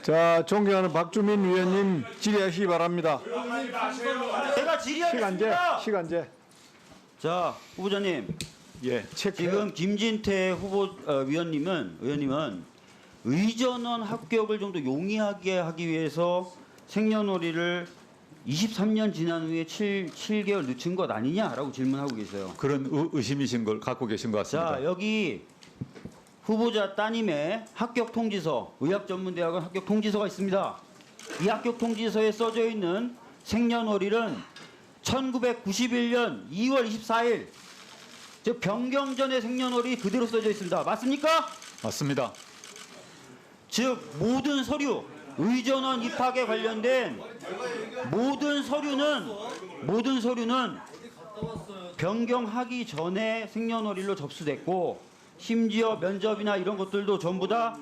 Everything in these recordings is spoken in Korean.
자, 존경하는 박주민 위원님 질의하시기 바랍니다. 제가 질의하겠습니다. 시간제. 자, 후보자님. 예, 체크. 지금 김진태 의원님은 의전원 합격을 좀 더 용이하게 하기 위해서 생년월일을 23년 지난 후에 7개월 늦춘 것 아니냐라고 질문하고 계세요. 그런 의심이신 걸 갖고 계신 것 같습니다. 자, 여기 후보자 따님의 합격 통지서, 의학전문대학원 합격 통지서가 있습니다. 이 합격 통지서에 써져 있는 생년월일은 1991년 2월 24일, 즉 변경 전의 생년월일이 그대로 써져 있습니다. 맞습니까? 맞습니다. 즉 모든 서류, 의전원 입학에 관련된 모든 서류는 변경하기 전에 생년월일로 접수됐고, 심지어 면접이나 이런 것들도 전부 다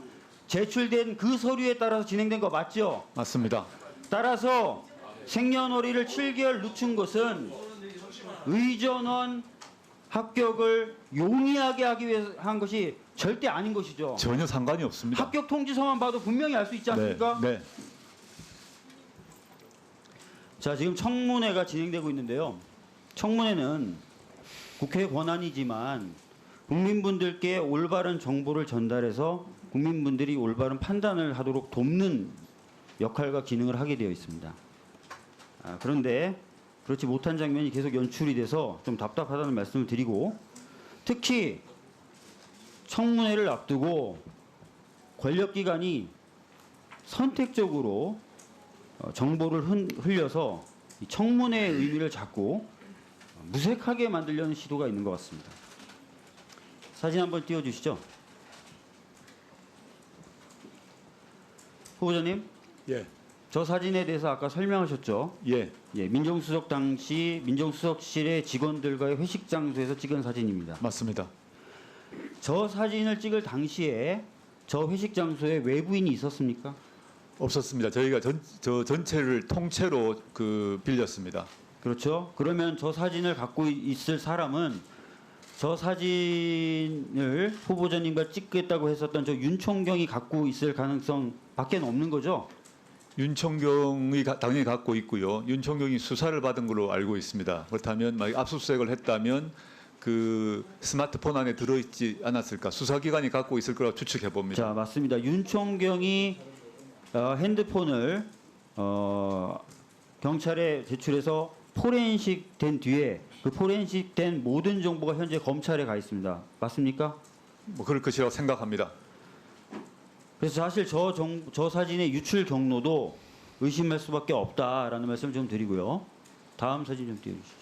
제출된 그 서류에 따라서 진행된 거 맞죠? 맞습니다. 따라서 생년월일을 7개월 늦춘 것은 의전원 합격을 용이하게 하기 위해서 한 것이 절대 아닌 것이죠. 전혀 상관이 없습니다. 합격 통지서만 봐도 분명히 알 수 있지 않습니까? 네. 자, 지금 청문회가 진행되고 있는데요. 청문회는 국회 권한이지만 국민분들께 올바른 정보를 전달해서 국민분들이 올바른 판단을 하도록 돕는 역할과 기능을 하게 되어 있습니다. 그런데 그렇지 못한 장면이 계속 연출이 돼서 좀 답답하다는 말씀을 드리고, 특히 청문회를 앞두고 권력기관이 선택적으로 정보를 흘려서 이 청문회의 의미를 자꾸 무색하게 만들려는 시도가 있는 것 같습니다. 사진 한번 띄워주시죠. 후보자님, 예. 저 사진에 대해서 아까 설명하셨죠? 예. 예, 민정수석 당시 민정수석실의 직원들과의 회식 장소에서 찍은 사진입니다. 맞습니다. 저 사진을 찍을 당시에 저 회식 장소에 외부인이 있었습니까? 없었습니다. 저희가 저 전체를 통째로 빌렸습니다. 그렇죠. 그러면 저 사진을 갖고 있을 사람은 저 사진을 후보자님과 찍겠다고 했었던 저 윤총경이 갖고 있을 가능성 밖에 없는 거죠? 윤총경이 당연히 갖고 있고요. 윤총경이 수사를 받은 걸로 알고 있습니다. 그렇다면 만약 압수수색을 했다면 그 스마트폰 안에 들어있지 않았을까? 수사기관이 갖고 있을 거라고 추측해 봅니다. 자, 맞습니다. 윤총경이 핸드폰을 경찰에 제출해서 포렌식 된 뒤에 그 포렌식 된 모든 정보가 현재 검찰에 가 있습니다. 맞습니까? 뭐 그럴 것이라고 생각합니다. 그래서 사실 저 사진의 유출 경로도 의심할 수밖에 없다라는 말씀을 좀 드리고요. 다음 사진 좀 띄워주시죠.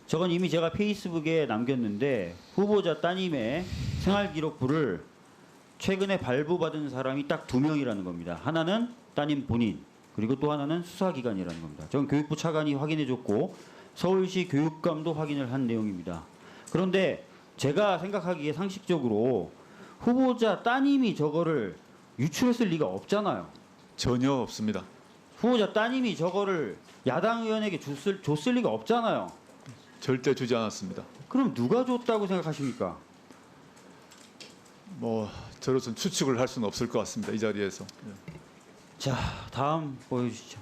저건 이미 제가 페이스북에 남겼는데, 후보자 따님의 생활기록부를 최근에 발부받은 사람이 딱 2명이라는 겁니다. 하나는 따님 본인, 그리고 또 하나는 수사기관이라는 겁니다. 저는 교육부 차관이 확인해줬고 서울시 교육감도 확인을 한 내용입니다. 그런데 제가 생각하기에 상식적으로 후보자 따님이 저거를 유출했을 리가 없잖아요. 전혀 없습니다. 후보자 따님이 저거를 야당 의원에게 줬을 리가 없잖아요. 절대 주지 않았습니다. 그럼 누가 줬다고 생각하십니까? 뭐 저로서는 추측을 할 수는 없을 것 같습니다. 이 자리에서. 자, 다음 보여주시죠.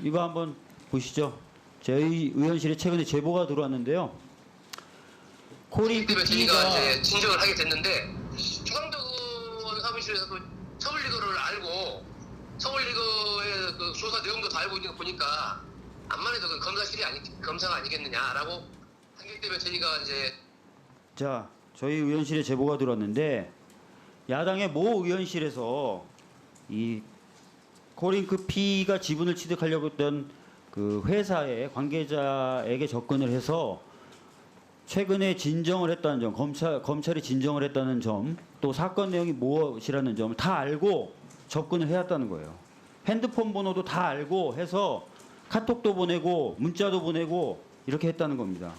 이거 한번 보시죠. 저희 의원실에 최근에 제보가 들어왔는데요. 코린 때문에 저희가 B가 이제 진정을 하게 됐는데, 주광덕 의원 사무실에서 그 서울리그를 알고 서울리그의 그 조사 내용도 다 알고 있는 거 보니까 암만 해도 그 검사가 아니겠느냐라고 하기 때문에 저희가 이제 자, 저희 의원실에 제보가 들어왔는데, 야당의 모 의원실에서 이 코링크 P가 지분을 취득하려고 했던 그 회사의 관계자에게 접근을 해서 최근에 진정을 했다는 점, 검찰이 진정을 했다는 점, 또 사건 내용이 무엇이라는 점을 다 알고 접근을 해왔다는 거예요. 핸드폰 번호도 다 알고 해서 카톡도 보내고 문자도 보내고 이렇게 했다는 겁니다.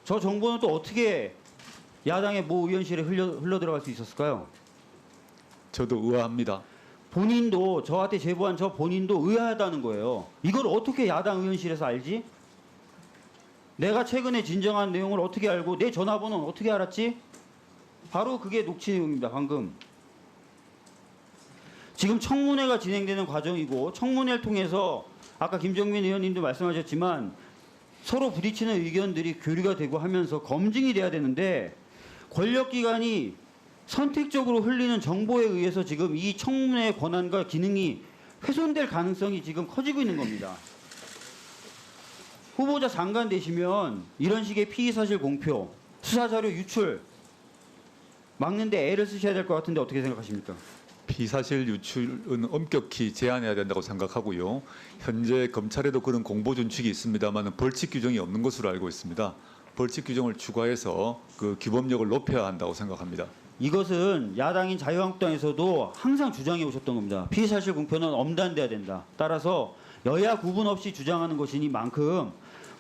저 정보는 또 어떻게 야당의 모 의원실에 흘러 들어갈 수 있었을까요? 저도 의아합니다. 본인도, 저한테 제보한 저 본인도 의아하다는 거예요. 이걸 어떻게 야당 의원실에서 알지? 내가 최근에 진정한 내용을 어떻게 알고 내 전화번호는 어떻게 알았지? 바로 그게 녹취 내용입니다. 방금. 지금 청문회가 진행되는 과정이고 청문회를 통해서 아까 김정민 의원님도 말씀하셨지만 서로 부딪히는 의견들이 교류가 되고 하면서 검증이 돼야 되는데 권력기관이 선택적으로 흘리는 정보에 의해서 지금 이 청문회 권한과 기능이 훼손될 가능성이 지금 커지고 있는 겁니다. 후보자 장관 되시면 이런 식의 피의사실 공표, 수사자료 유출 막는데 애를 쓰셔야 될 것 같은데 어떻게 생각하십니까? 피사실 유출은 엄격히 제한해야 된다고 생각하고요. 현재 검찰에도 그런 공보 준칙이 있습니다만 벌칙 규정이 없는 것으로 알고 있습니다. 벌칙 규정을 추가해서 그 규범력을 높여야 한다고 생각합니다. 이것은 야당인 자유한국당에서도 항상 주장해 오셨던 겁니다. 피의사실 공표는 엄단돼야 된다. 따라서 여야 구분 없이 주장하는 것이니만큼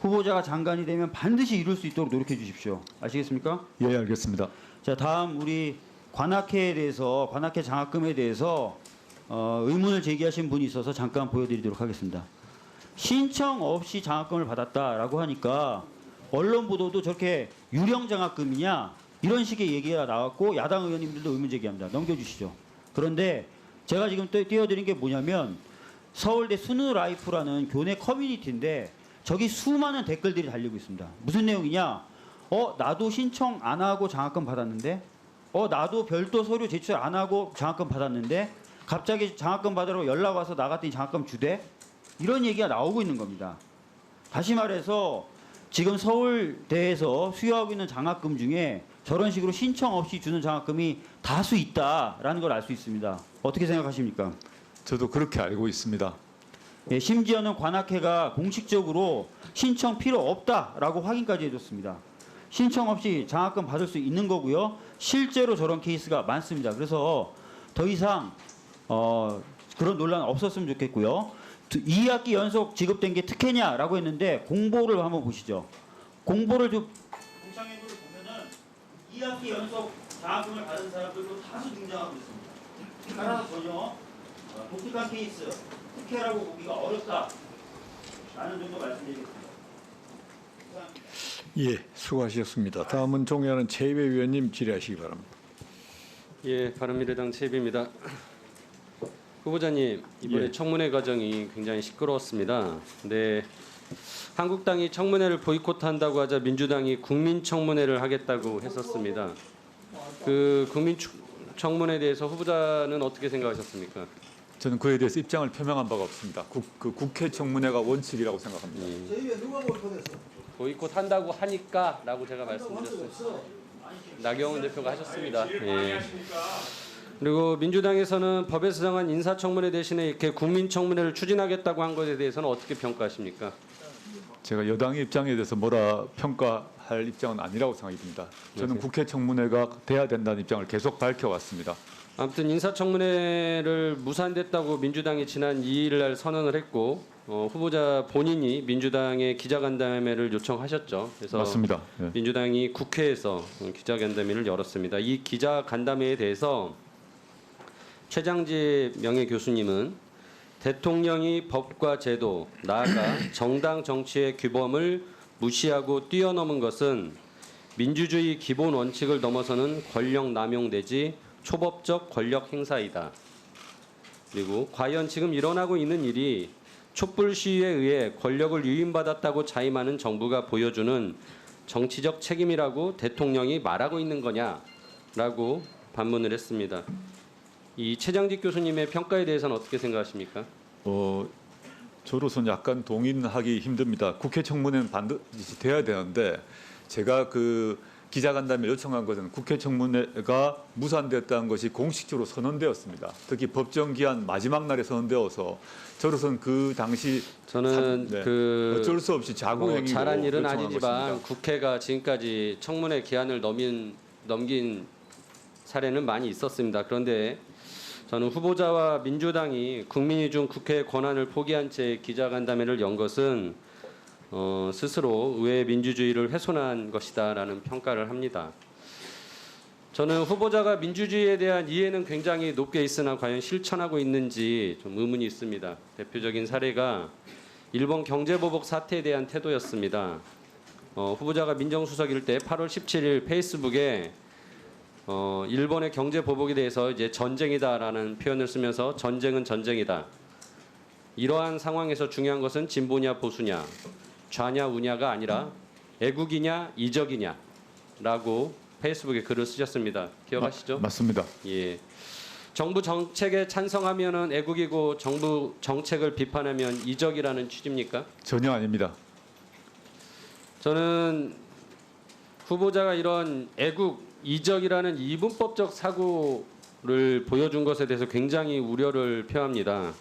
후보자가 장관이 되면 반드시 이룰 수 있도록 노력해 주십시오. 아시겠습니까? 예, 알겠습니다. 자, 다음 우리 관악회에 대해서 관악회 장학금에 대해서 의문을 제기하신 분이 있어서 잠깐 보여드리도록 하겠습니다. 신청 없이 장학금을 받았다라고 하니까 언론 보도도 저렇게 유령 장학금이냐 이런 식의 얘기가 나왔고 야당 의원님들도 의문 제기합니다. 넘겨주시죠. 그런데 제가 지금 띄워드린 게 뭐냐면 서울대 순우라이프라는 교내 커뮤니티인데 저기 수많은 댓글들이 달리고 있습니다. 무슨 내용이냐? 나도 신청 안 하고 장학금 받았는데 나도 별도 서류 제출 안 하고 장학금 받았는데 갑자기 장학금 받으러 연락 와서 나갔더니 장학금 주대? 이런 얘기가 나오고 있는 겁니다. 다시 말해서 지금 서울대에서 수여하고 있는 장학금 중에 저런 식으로 신청 없이 주는 장학금이 다수 있다라는 걸 알 수 있습니다. 어떻게 생각하십니까? 저도 그렇게 알고 있습니다. 예, 심지어는 관악회가 공식적으로 신청 필요 없다라고 확인까지 해줬습니다. 신청 없이 장학금 받을 수 있는 거고요. 실제로 저런 케이스가 많습니다. 그래서 더 이상 그런 논란 없었으면 좋겠고요. 2학기 연속 지급된 게 특혜냐라고 했는데 공보를 한번 보시죠. 공보를 좀 공창회부를 보면은 2학기 연속 장학금을 받은 사람들도 다수 등장하고 있습니다. 따라서 전혀 독특한 케이스, 특혜라고 보기가 어렵다라는 정도 말씀드리겠습니다. 예, 수고하셨습니다. 다음은 존경하는 최이배 위원님 질의하시기 바랍니다. 예, 바른미래당 최입입니다. 후보자님, 이번에 예. 청문회 과정이 굉장히 시끄러웠습니다. 근데 한국당이 청문회를 보이콧한다고 하자 민주당이 국민청문회를 하겠다고 했었습니다. 그 국민청문회에 대해서 후보자는 어떻게 생각하셨습니까? 저는 그에 대해서 입장을 표명한 바가 없습니다. 국회 청문회가 원칙이라고 생각합니다. 보이콧한다고 하니까라고 제가 말씀드렸어요. 나경원 대표가 하셨습니다. 예. 그리고 민주당에서는 법에서 정한 인사청문회 대신에 이렇게 국민청문회를 추진하겠다고 한 것에 대해서는 어떻게 평가하십니까? 제가 여당의 입장에 대해서 뭐라 평가할 입장은 아니라고 생각이 듭니다. 저는 네. 국회 청문회가 돼야 된다는 입장을 계속 밝혀왔습니다. 아무튼 인사청문회를 무산됐다고 민주당이 지난 2일 날 선언을 했고 후보자 본인이 민주당에 기자간담회를 요청하셨죠. 그래서 맞습니다. 예. 민주당이 국회에서 기자간담회를 열었습니다. 이 기자간담회에 대해서 최장재 명예교수님은 대통령이 법과 제도, 나아가 정당 정치의 규범을 무시하고 뛰어넘은 것은 민주주의 기본 원칙을 넘어서는 권력 남용 내지 초법적 권력 행사이다. 그리고 과연 지금 일어나고 있는 일이 촛불 시위에 의해 권력을 유인받았다고 자임하는 정부가 보여주는 정치적 책임이라고 대통령이 말하고 있는 거냐라고 반문을 했습니다. 이 최장직 교수님의 평가에 대해서는 어떻게 생각하십니까? 저로서는 약간 동의하기 힘듭니다. 국회 청문회는 반드시 돼야 되는데 제가 그 기자간담회 요청한 것은 국회 청문회가 무산됐다는 것이 공식적으로 선언되었습니다. 특히 법정 기한 마지막 날에 선언되어서 저로서는 그 당시 저는 어쩔 수 없이 자구 행위로 잘한 일은 요청한 아니지만 것입니다. 국회가 지금까지 청문회 기한을 넘긴 사례는 많이 있었습니다. 그런데 저는 후보자와 민주당이 국민이 준 국회의 권한을 포기한 채 기자간담회를 연 것은 스스로 의회 민주주의를 훼손한 것이다라는 평가를 합니다. 저는 후보자가 민주주의에 대한 이해는 굉장히 높게 있으나 과연 실천하고 있는지 좀 의문이 있습니다. 대표적인 사례가 일본 경제보복 사태에 대한 태도였습니다. 후보자가 민정수석일 때 8월 17일 페이스북에 일본의 경제 보복에 대해서 이제 전쟁이다라는 표현을 쓰면서 전쟁은 전쟁이다. 이러한 상황에서 중요한 것은 진보냐 보수냐, 좌냐 우냐가 아니라 애국이냐 이적이냐라고 페이스북에 글을 쓰셨습니다. 기억하시죠? 맞습니다. 예. 정부 정책에 찬성하면은 애국이고 정부 정책을 비판하면 이적이라는 취지입니까? 전혀 아닙니다. 저는 후보자가 이런 애국, 이적이라는 이분법적 사고를 보여준 것에 대해서 굉장히 우려를 표합니다.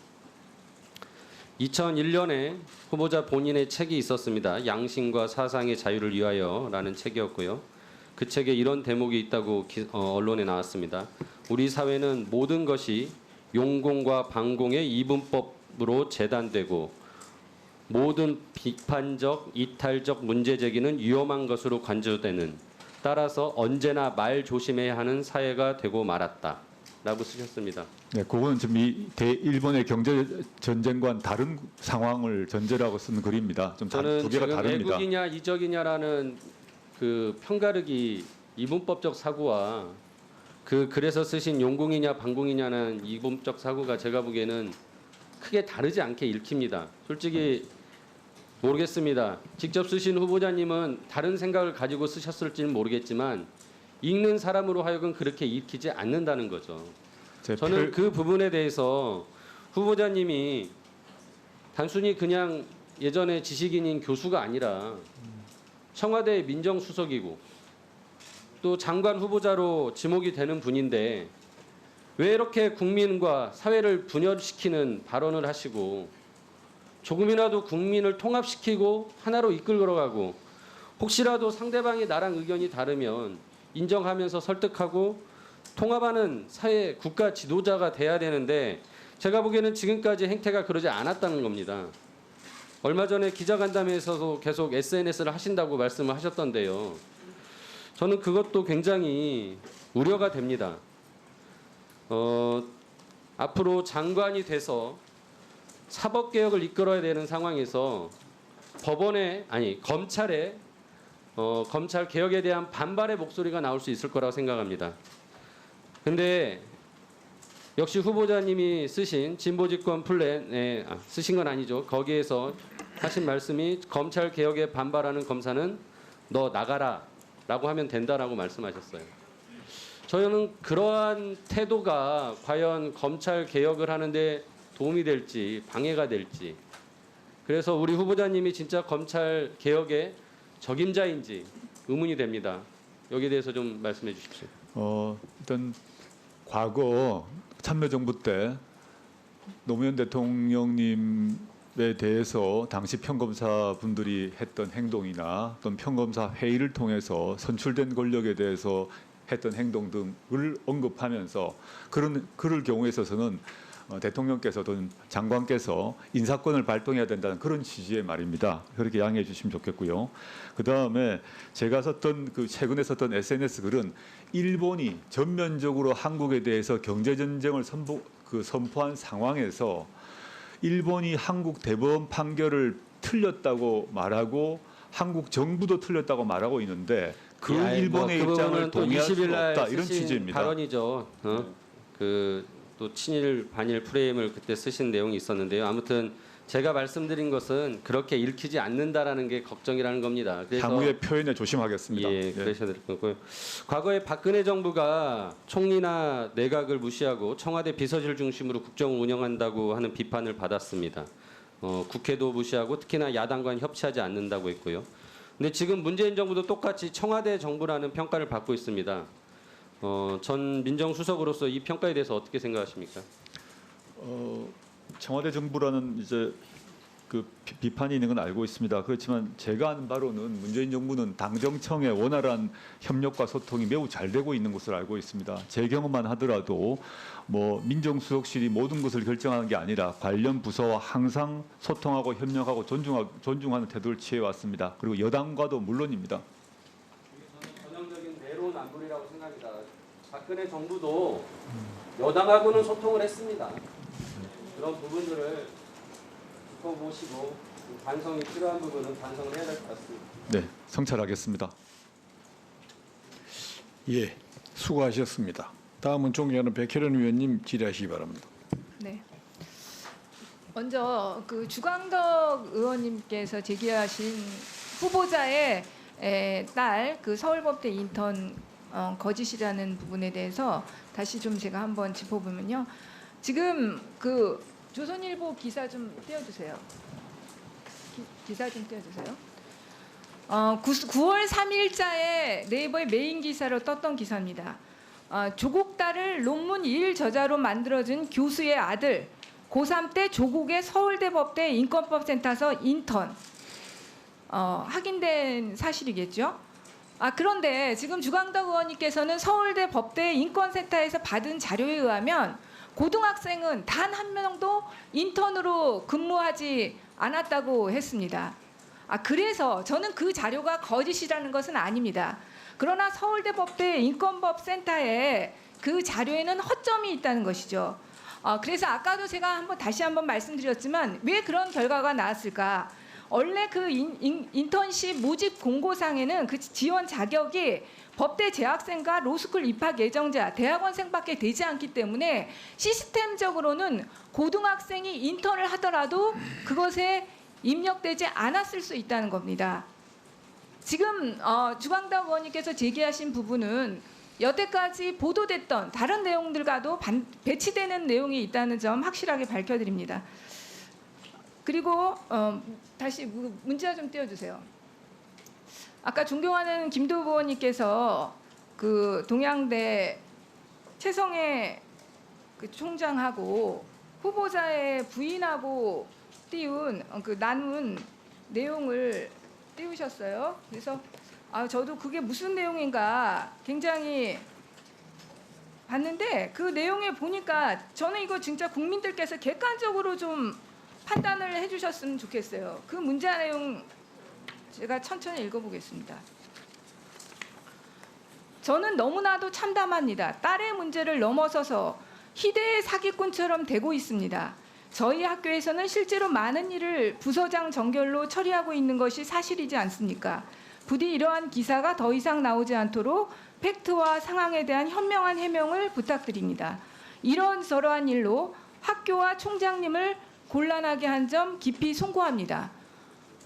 2001년에 후보자 본인의 책이 있었습니다. 양심과 사상의 자유를 위하여라는 책이었고요. 그 책에 이런 대목이 있다고 언론에 나왔습니다. 우리 사회는 모든 것이 용공과 반공의 이분법으로 재단되고 모든 비판적, 이탈적 문제 제기는 위험한 것으로 간주되는, 따라서 언제나 말 조심해야 하는 사회가 되고 말았다. 라고 쓰셨습니다. 네, 그거는 지금 이 일본의 경제 전쟁과는 다른 상황을 전제라고 쓴 글입니다. 좀 저는 두 개가 지금 다릅니다. 애국이냐 이적이냐라는 그 편가르기 이분법적 사고와 그래서 쓰신 용공이냐 반공이냐는 이분법적 사고가 제가 보기에는 크게 다르지 않게 읽힙니다. 솔직히 모르겠습니다. 직접 쓰신 후보자님은 다른 생각을 가지고 쓰셨을지는 모르겠지만 읽는 사람으로 하여금 그렇게 읽히지 않는다는 거죠. 저는 그 부분에 대해서 후보자님이 단순히 그냥 예전에 지식인인 교수가 아니라 청와대 민정수석이고 또 장관 후보자로 지목이 되는 분인데 왜 이렇게 국민과 사회를 분열시키는 발언을 하시고 조금이라도 국민을 통합시키고 하나로 이끌어가고 혹시라도 상대방이 나랑 의견이 다르면 인정하면서 설득하고 통합하는 사회 국가 지도자가 돼야 되는데 제가 보기에는 지금까지 행태가 그러지 않았다는 겁니다. 얼마 전에 기자간담회에서도 계속 SNS를 하신다고 말씀을 하셨던데요. 저는 그것도 굉장히 우려가 됩니다. 앞으로 장관이 돼서 사법개혁을 이끌어야 되는 상황에서 검찰에 검찰 개혁에 대한 반발의 목소리가 나올 수 있을 거라고 생각합니다. 근데 역시 후보자님이 쓰신 진보집권 플랜에 쓰신 건 아니죠. 거기에서 하신 말씀이 검찰 개혁에 반발하는 검사는 너 나가라라고 하면 된다라고 말씀하셨어요. 저는 그러한 태도가 과연 검찰 개혁을 하는데 도움이 될지 방해가 될지, 그래서 우리 후보자님이 진짜 검찰 개혁의 적임자인지 의문이 됩니다. 여기에 대해서 좀 말씀해 주십시오. 일단 과거 참여정부 때 노무현 대통령님에 대해서 당시 평검사분들이 했던 행동이나 또는 평검사 회의를 통해서 선출된 권력에 대해서 했던 행동 등을 언급하면서 그럴 경우에 있어서는 대통령께서 또는 장관께서 인사권을 발동해야 된다는 그런 취지의 말입니다. 그렇게 양해해 주시면 좋겠고요. 그 다음에 제가 썼던 최근에 썼던 SNS 글은 일본이 전면적으로 한국에 대해서 경제 전쟁을 선포한 상황에서 일본이 한국 대법원 판결을 틀렸다고 말하고 한국 정부도 틀렸다고 말하고 있는데 일본의 입장을 동의할 수 없다, 이런 취지입니다. 발언이죠. 또 친일 반일 프레임을 그때 쓰신 내용이 있었는데요. 아무튼 제가 말씀드린 것은 그렇게 읽히지 않는다라는 게 걱정이라는 겁니다. 그래서 향후의 표현에 조심하겠습니다. 예, 그러셔야 될 거고요. 과거에 박근혜 정부가 총리나 내각을 무시하고 청와대 비서실 중심으로 국정을 운영한다고 하는 비판을 받았습니다. 국회도 무시하고 특히나 야당과는 협치하지 않는다고 했고요. 근데 지금 문재인 정부도 똑같이 청와대 정부라는 평가를 받고 있습니다. 전 민정수석으로서 이 평가에 대해서 어떻게 생각하십니까? 청와대 정부라는 이제 비판이 있는 건 알고 있습니다. 그렇지만 제가 아는 바로는 문재인 정부는 당정청의 원활한 협력과 소통이 매우 잘 되고 있는 것으로 알고 있습니다. 제 경험만 하더라도 민정수석실이 모든 것을 결정하는 게 아니라 관련 부서와 항상 소통하고 협력하고 존중하는 태도를 취해 왔습니다. 그리고 여당과도 물론입니다. 전형적인 내로남불이라고 생각합니다. 박근혜 정부도 여당하고는 소통을 했습니다. 그런 부분들을 짚어보시고 반성이 필요한 부분은 반성을 해야 될 것 같습니다. 네, 성찰하겠습니다. 예. 수고하셨습니다. 다음은 존경하는 백혜련 의원님 질의하시기 바랍니다. 네. 먼저 그 주광덕 의원님께서 제기하신 후보자의 딸 그 서울법대 인턴 거짓이라는 부분에 대해서 다시 좀 제가 한번 짚어보면요. 지금 그 조선일보 기사 좀 띄워주세요. 기사 좀 띄워주세요. 9월 3일자에 네이버의 메인 기사로 떴던 기사입니다. 조국 딸을 논문 1 저자로 만들어준 교수의 아들, 고3 때 조국의 서울대 법대 인권법센터에서 인턴. 확인된 사실이겠죠. 그런데 지금 주광덕 의원님께서는 서울대 법대 인권센터에서 받은 자료에 의하면 고등학생은 단 한 명도 인턴으로 근무하지 않았다고 했습니다. 그래서 저는 그 자료가 거짓이라는 것은 아닙니다. 그러나 서울대 법대 인권법센터에 그 자료에는 허점이 있다는 것이죠. 그래서 아까도 제가 다시 한번 말씀드렸지만 왜 그런 결과가 나왔을까? 원래 그 인턴십 모집 공고상에는 그 지원 자격이 법대 재학생과 로스쿨 입학 예정자, 대학원생밖에 되지 않기 때문에 시스템적으로는 고등학생이 인턴을 하더라도 그것에 입력되지 않았을 수 있다는 겁니다. 지금 주광덕 의원님께서 제기하신 부분은 여태까지 보도됐던 다른 내용들과도 배치되는 내용이 있다는 점 확실하게 밝혀드립니다. 그리고 다시 문자 좀 띄워주세요. 아까 존경하는 김도우 의원님께서 그 동양대 최성해 그 총장하고 후보자의 부인하고 띄운 나눈 내용을 띄우셨어요. 그래서 저도 그게 무슨 내용인가 굉장히 봤는데 그 내용에 보니까 저는 이거 진짜 국민들께서 객관적으로 좀 판단을 해주셨으면 좋겠어요. 그 문자 내용 제가 천천히 읽어보겠습니다. 저는 너무나도 참담합니다. 딸의 문제를 넘어서서 희대의 사기꾼처럼 되고 있습니다. 저희 학교에서는 실제로 많은 일을 부서장 정결로 처리하고 있는 것이 사실이지 않습니까? 부디 이러한 기사가 더 이상 나오지 않도록 팩트와 상황에 대한 현명한 해명을 부탁드립니다. 이런저러한 일로 학교와 총장님을 곤란하게 한 점 깊이 송구합니다.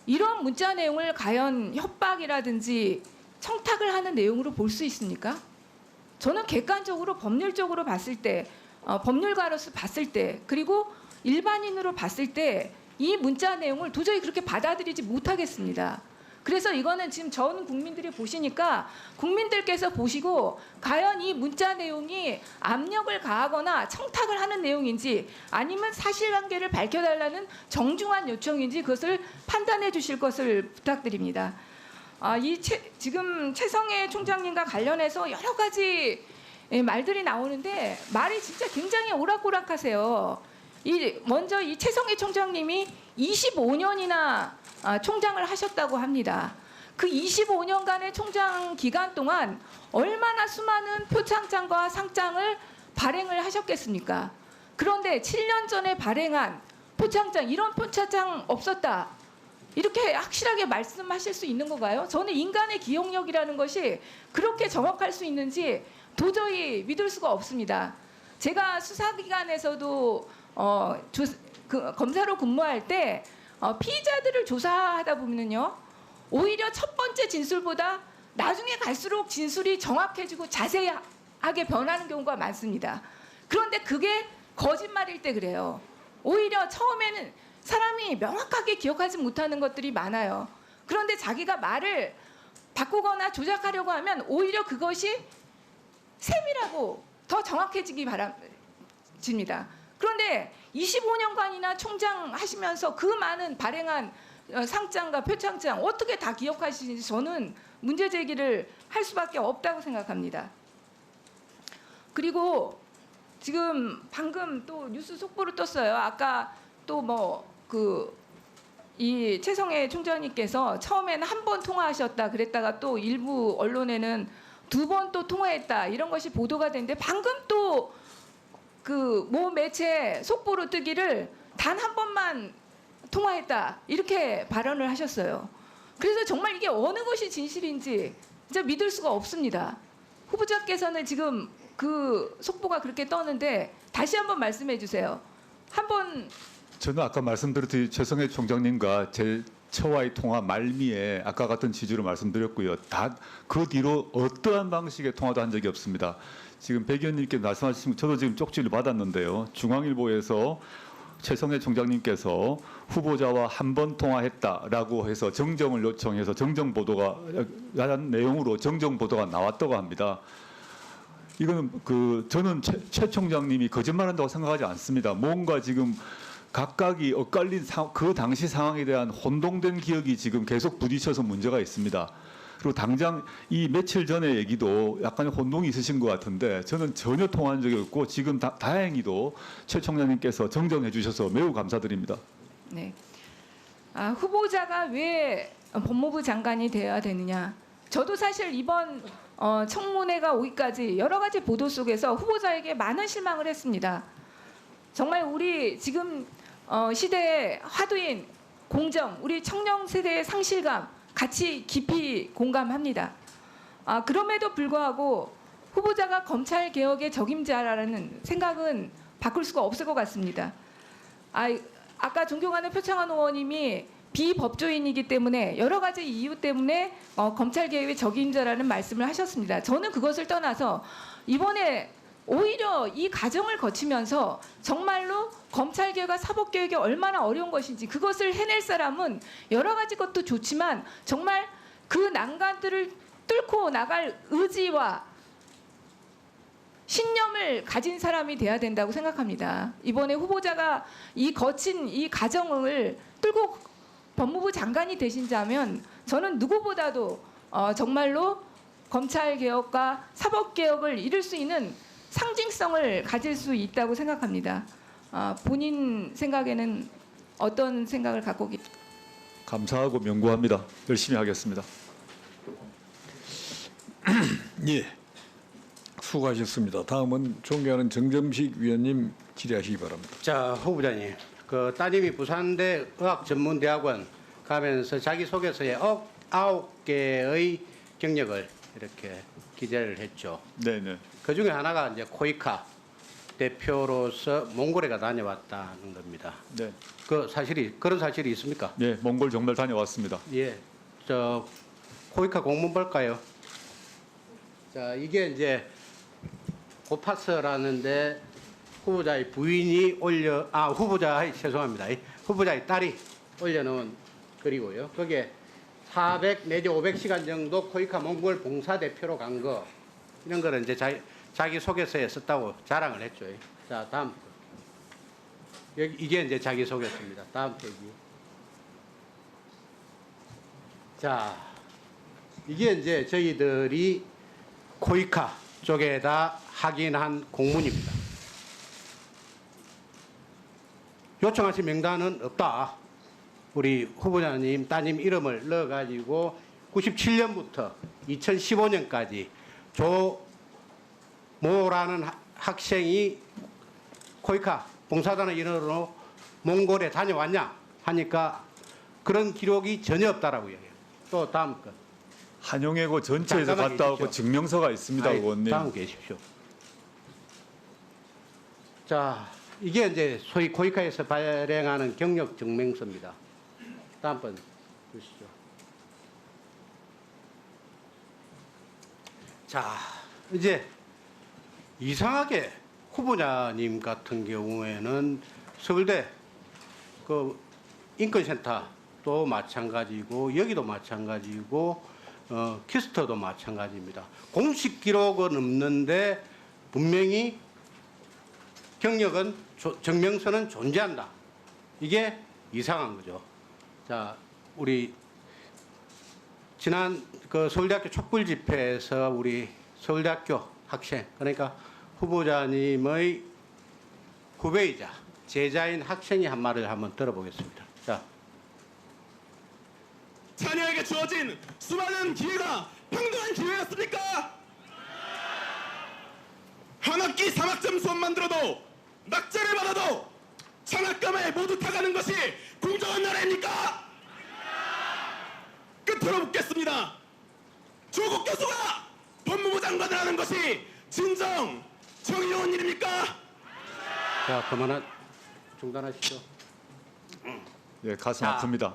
이런 문자 내용을 과연 협박이라든지 청탁을 하는 내용으로 볼 수 있습니까? 저는 객관적으로 법률적으로 봤을 때, 법률가로서 봤을 때, 그리고 일반인으로 봤을 때 이 문자 내용을 도저히 그렇게 받아들이지 못하겠습니다. 그래서 이거는 지금 전 국민들이 보시니까 국민들께서 보시고 과연 이 문자 내용이 압력을 가하거나 청탁을 하는 내용인지 아니면 사실관계를 밝혀달라는 정중한 요청인지 그것을 판단해 주실 것을 부탁드립니다. 지금 최성해 총장님과 관련해서 여러 가지 말들이 나오는데 말이 진짜 굉장히 오락오락하세요. 먼저 이 최성해 총장님이 25년이나 총장을 하셨다고 합니다. 그 25년간의 총장 기간 동안 얼마나 수많은 표창장과 상장을 발행을 하셨겠습니까? 그런데 7년 전에 발행한 표창장, 이런 표창장 없었다. 이렇게 확실하게 말씀하실 수 있는 건가요? 저는 인간의 기억력이라는 것이 그렇게 정확할 수 있는지 도저히 믿을 수가 없습니다. 제가 수사기관에서도 검사로 근무할 때 피의자들을 조사하다 보면요, 오히려 첫 번째 진술보다 나중에 갈수록 진술이 정확해지고 자세하게 변하는 경우가 많습니다. 그런데 그게 거짓말일 때 그래요. 오히려 처음에는 사람이 명확하게 기억하지 못하는 것들이 많아요. 그런데 자기가 말을 바꾸거나 조작하려고 하면 오히려 그것이 세밀하고 더 정확해지기 바랍니다. 그런데 25년간이나 총장 하시면서 그 많은 발행한 상장과 표창장 어떻게 다 기억하시는지 저는 문제 제기를 할 수밖에 없다고 생각합니다. 그리고 지금 방금 또 뉴스 속보로 떴어요. 아까 또 이 최성해 총장님께서 처음에는 한 번 통화하셨다 그랬다가 또 일부 언론에는 2번 또 통화했다 이런 것이 보도가 됐는데 방금 또 그 모 매체 속보로 뜨기를 단 한 번만 통화했다 이렇게 발언을 하셨어요. 그래서 정말 이게 어느 것이 진실인지 진짜 믿을 수가 없습니다. 후보자께서는 지금 그 속보가 그렇게 떴는데 다시 한번 말씀해 주세요. 한번 저는 아까 말씀드렸듯이 최성해 총장님과 제 처와의 통화 말미에 아까 같은 취지로 말씀드렸고요. 다 그 뒤로 어떠한 방식의 통화도 한 적이 없습니다. 지금 백 의원님께 말씀하신 저도 지금 쪽지를 받았는데요. 중앙일보에서 최성해 총장님께서 후보자와 한 번 통화했다라고 해서 정정을 요청해서 정정 보도가 야한 내용으로 정정 보도가 나왔다고 합니다. 이거는 저는 최 총장님이 거짓말한다고 생각하지 않습니다. 뭔가 지금 각각이 엇갈린 그 당시 상황에 대한 혼동된 기억이 지금 계속 부딪혀서 문제가 있습니다. 그리고 당장 이 며칠 전의 얘기도 약간의 혼동이 있으신 것 같은데 저는 전혀 통화한 적이 없고 지금 다행히도 최 총장님께서 정정해 주셔서 매우 감사드립니다. 네. 후보자가 왜 법무부 장관이 되어야 되느냐? 저도 사실 이번 청문회가 오기까지 여러 가지 보도 속에서 후보자에게 많은 실망을 했습니다. 정말 우리 지금 시대의 화두인 공정, 우리 청년 세대의 상실감 같이 깊이 공감합니다. 그럼에도 불구하고 후보자가 검찰 개혁의 적임자라는 생각은 바꿀 수가 없을 것 같습니다. 아까 존경하는 표창원 의원님이 비법조인이기 때문에 여러 가지 이유 때문에 검찰 개혁의 적임자라는 말씀을 하셨습니다. 저는 그것을 떠나서 이번에 오히려 이 과정을 거치면서 정말로 검찰 개혁과 사법 개혁이 얼마나 어려운 것인지 그것을 해낼 사람은 여러 가지 것도 좋지만 정말 그 난간들을 뚫고 나갈 의지와 신념을 가진 사람이 돼야 된다고 생각합니다. 이번에 후보자가 이 거친 이 과정을 뚫고 법무부 장관이 되신다면 저는 누구보다도 정말로 검찰 개혁과 사법 개혁을 이룰 수 있는 상징성을 가질 수 있다고 생각합니다. 본인 생각에는 어떤 생각을 갖고 계십니까? 감사하고 명구합니다. 열심히 하겠습니다. 예, 수고하셨습니다. 다음은 존경하는 정점식 위원님 질의하시기 바랍니다. 자, 후보자님, 그 따님이 부산대 의학전문대학원 가면서 자기소개서에 9개의 경력을 이렇게 기재를 했죠. 네네. 그 중에 하나가 이제 코이카 대표로서 몽골에가 다녀왔다는 겁니다. 네. 그런 사실이 있습니까? 네, 몽골 정말 다녀왔습니다. 예, 저 코이카 공문 볼까요? 자, 이게 이제 고파스라는데 후보자의 부인이 후보자의 딸이 올려놓은 글이고요. 거기에 400 내지 500시간 정도 코이카 몽골 봉사 대표로 간 거 이런 거를 이제 자기 소개서에 썼다고 자랑을 했죠. 자, 다음 이게 이제 자기 소개서입니다. 다음 페이지. 자, 이게 이제 저희들이 코이카 쪽에다 확인한 공문입니다. 요청하신 명단은 없다. 우리 후보자님 따님 이름을 넣어가지고 97년부터 2015년까지 조모라는 학생이 코이카 봉사단의 인원으로 몽골에 다녀왔냐 하니까 그런 기록이 전혀 없다라고 얘기해요. 또 다음 것. 한용해고 전체에서 잠깐만 갔다 오고 계십시오. 증명서가 있습니다, 의원님. 다음 계십시오. 자, 이게 이제 소위 코이카에서 발행하는 경력 증명서입니다. 다음 번 보시죠. 자, 이제 이상하게 후보자님 같은 경우에는 서울대 그 인권센터도 마찬가지고 여기도 마찬가지고 키스터도 마찬가지입니다. 공식 기록은 없는데 분명히 경력은 증명서는 존재한다. 이게 이상한 거죠. 자, 우리 지난 그 서울대학교 촛불 집회에서 우리 서울대학교 학생 그러니까 후보자님의 후배이자 제자인 학생이 한 말을 한번 들어보겠습니다. 자, 자녀에게 주어진 수많은 기회가 평등한 기회였습니까? 한 학기 3학점 수업만 들어도 낙제를 받아도 장학금에 모두 타가는 것이 공정한 나라입니까? 끝으로 묻겠습니다. 조국 교수가 법무부 장관을 하는 하는 것이 진정 정의로운 일입니까? 자, 그만한 중단하시죠. 예, 가슴 자. 아픕니다.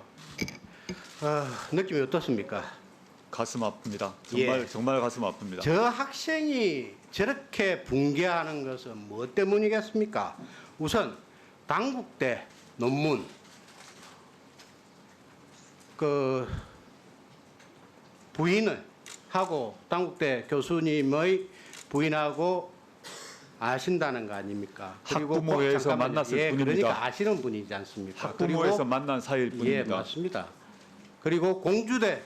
느낌이 어떻습니까? 가슴 아픕니다. 예. 정말 가슴 아픕니다. 저 학생이 저렇게 붕괴하는 것은 무엇 때문이겠습니까? 우선 당국대 논문 그 부인을 하고 당국대 교수님의 부인하고 아신다는 거 아닙니까? 학부모회에서 꼭 잠깐만요. 만났을 예, 뿐입니다. 그러니까 아시는 분이지 않습니까? 학부모에서 그리고 만난 사이일 예, 뿐입니다. 맞습니다. 그리고 공주대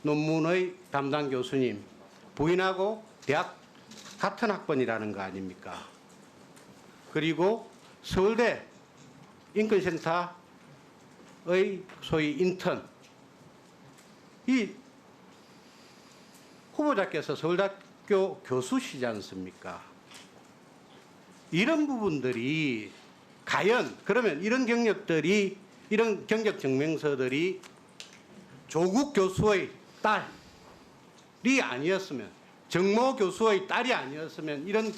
논문의 담당 교수님 부인하고 대학 같은 학번이라는 거 아닙니까? 그리고 서울대 인권센터의 소위 인턴 이 후보자께서 서울대학교 교수시지 않습니까? 이런 부분들이 과연 그러면 이런 경력들이 이런 경력 증명서들이 조국 교수의 딸이 아니었으면 정모 교수의 딸이 아니었으면 이런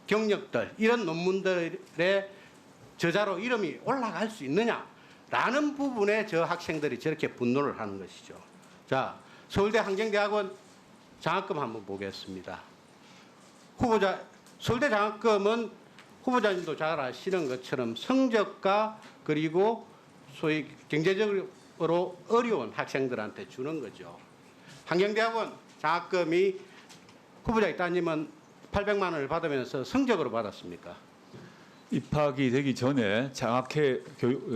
경력들 이런 논문들의 저자로 이름이 올라갈 수 있느냐라는 부분에 저 학생들이 저렇게 분노를 하는 것이죠. 자, 서울대 환경대학원 장학금 한번 보겠습니다. 후보자 서울대 장학금은 후보자님도 잘 아시는 것처럼 성적과 그리고 소위 경제적으로 어려운 학생들한테 주는 거죠. 환경대학원 장학금이 후보자 따님은 800만 원을 받으면서 성적으로 받았습니까? 입학이 되기 전에 장학회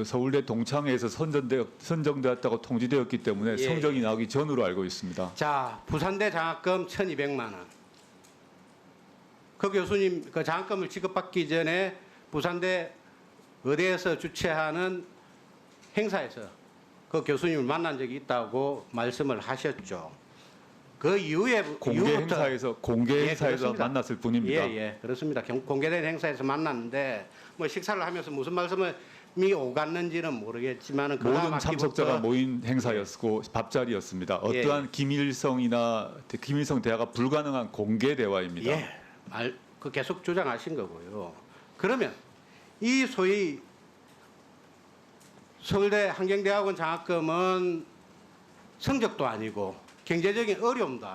서울대 동창회에서 선정되었다고 통지되었기 때문에 예. 성적이 나오기 전으로 알고 있습니다. 자, 부산대 장학금 1,200만 원. 그 교수님 그 장학금을 지급받기 전에 부산대 의대에서 주최하는 행사에서 그 교수님을 만난 적이 있다고 말씀을 하셨죠. 그 이후에 공개 행사에서 그렇습니다. 만났을 뿐입니다. 예, 그렇습니다. 공개된 행사에서 만났는데 뭐 식사를 하면서 무슨 말씀이 오갔는지는 모르겠지만 모든 참석자가 모인 행사였고 밥자리였습니다. 어떠한 김일성 대화가 불가능한 공개 대화입니다. 예, 그 계속 주장하신 거고요. 그러면 이 소위 서울대 환경대학원 장학금은 성적도 아니고 경제적인 어려움도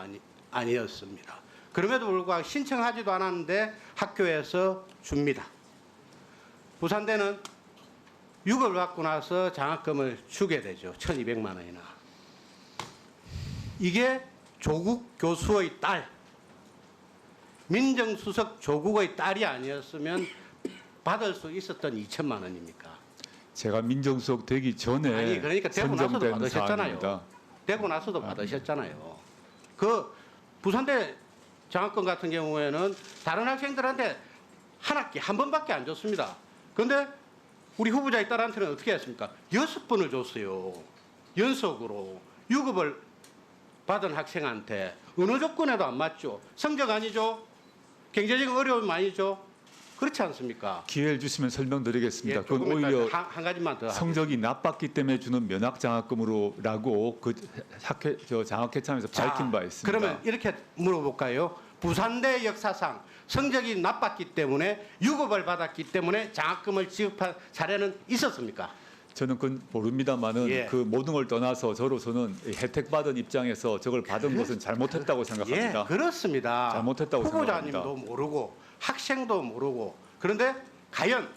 아니었습니다. 그럼에도 불구하고 신청하지도 않았는데 학교에서 줍니다. 부산대는 6을 받고 나서 장학금을 주게 되죠. 1,200만 원이나. 이게 조국 교수의 딸, 민정수석 조국의 딸이 아니었으면 받을 수 있었던 2천만 원입니까? 제가 민정수석 되기 전에 아니, 그러니까 되고 나서도 선정된 받으셨잖아요. 사안입니다. 되고 나서도 받으셨잖아요. 그 부산대 장학금 같은 경우에는 다른 학생들한테 한 학기 한 번밖에 안 줬습니다. 그런데 우리 후보자의 딸한테는 어떻게 했습니까? 6번을 줬어요. 연속으로 유급을 받은 학생한테 어느 조건에도 안 맞죠. 성적 아니죠. 경제적 어려움 아니죠. 그렇지 않습니까? 기회를 주시면 설명드리겠습니다. 그건 조금 이따 오히려 한 가지만 더 성적이 나빴기 때문에 주는 면학 장학금으로라고 그 장학회 참에서 밝힌 바 있습니다. 그러면 이렇게 물어볼까요? 부산대 역사상 성적이 나빴기 때문에 유급을 받았기 때문에 장학금을 지급한 사례는 있었습니까? 저는 그건 모릅니다만은 예. 그 모든 걸 떠나서 저로서는 혜택 받은 입장에서 저걸 받은 것은 잘못했다고 생각합니다. 예, 그렇습니다. 잘못했다고 후보자님도 생각합니다. 모르고 학생도 모르고 그런데 과연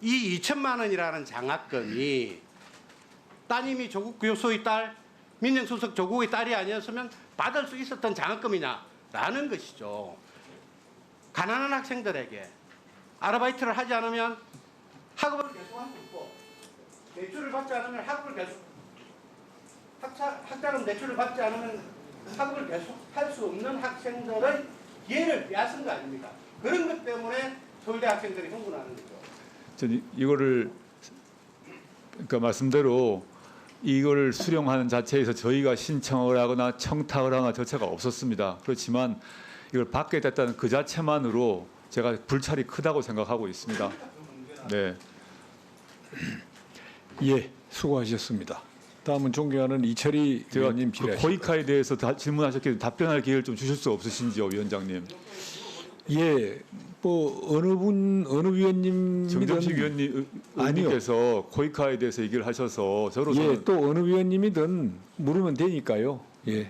이 2천만 원이라는 장학금이 따님이 조국 교수의 딸, 민정수석 조국의 딸이 아니었으면 받을 수 있었던 장학금이냐라는 것이죠. 가난한 학생들에게 아르바이트를 하지 않으면 학업을 계속할 수 없고 대출을 받지 않으면 학업을 계속 학자금 대출을 받지 않으면 학업을 계속할 수 없는 학생들의 기회를 빼앗은 거 아닙니까? 그런 것 때문에 서울대 학생들이 흥분하는 거죠. 저는 이거를 그러니까 말씀대로 이걸 수령하는 자체에서 저희가 신청을 하거나 청탁을 하거나 절차가 없었습니다. 그렇지만 이걸 받게 됐다는 그 자체만으로 제가 불찰이 크다고 생각하고 있습니다. 네. 예, 수고하셨습니다. 다음은 존경하는 이철희 제가 위원님 그 질의하십니다. 코이카에 대해서 질문하셨기에 답변할 기회를 좀 주실 수 없으신지요, 위원장님? 예, 뭐 어느 위원님이든 정점식 의원님께서 코이카에 대해서 얘기를 하셔서 저로서는 예, 또 어느 위원님이든 물으면 되니까요. 예.